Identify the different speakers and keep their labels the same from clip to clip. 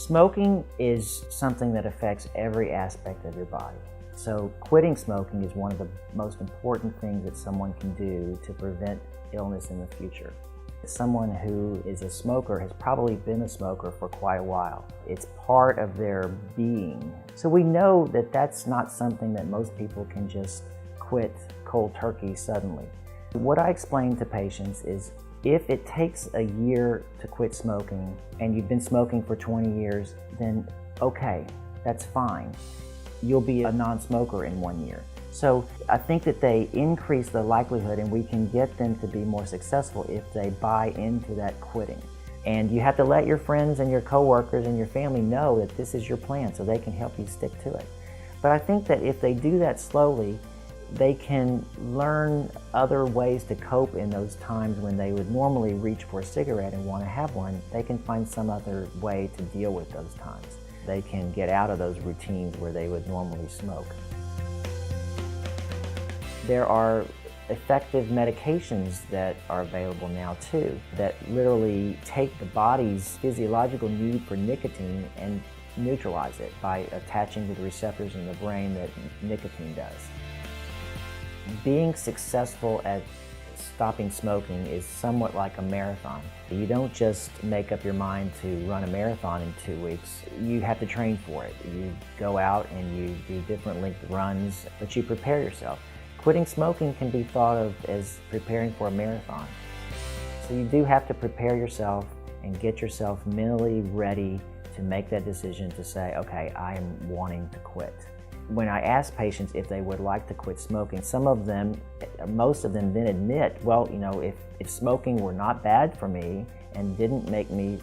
Speaker 1: Smoking is something that affects every aspect of your body. So quitting smoking is one of the most important things that someone can do to prevent illness in the future. Someone who is a smoker has probably been a smoker for quite a while. It's part of their being. So we know that that's not something that most people can just quit cold turkey suddenly. What I explain to patients is if it takes a year to quit smoking and you've been smoking for 20 years, then okay, that's fine. You'll be a non-smoker in 1 year. So I think that they increase the likelihood, and we can get them to be more successful if they buy into that quitting. And you have to let your friends and your coworkers and your family know that this is your plan so they can help you stick to it. But I think that if they do that slowly, they can learn other ways to cope in those times when they would normally reach for a cigarette and want to have one. They can find some other way to deal with those times. They can get out of those routines where they would normally smoke. There are effective medications that are available now too, that literally take the body's physiological need for nicotine and neutralize it by attaching to the receptors in the brain that nicotine does. Being successful at stopping smoking is somewhat like a marathon. You don't just make up your mind to run a marathon in 2 weeks. You have to train for it. You go out and you do different length runs, but you prepare yourself. Quitting smoking can be thought of as preparing for a marathon. So you do have to prepare yourself and get yourself mentally ready to make that decision to say, okay, I am wanting to quit. When I ask patients if they would like to quit smoking, most of them then admit, well, you know, if smoking were not bad for me and didn't make me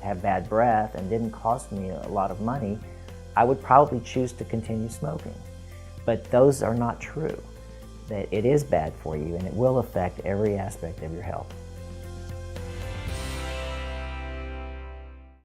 Speaker 1: have bad breath and didn't cost me a lot of money, I would probably choose to continue smoking. But those are not true. That it is bad for you and it will affect every aspect of your health.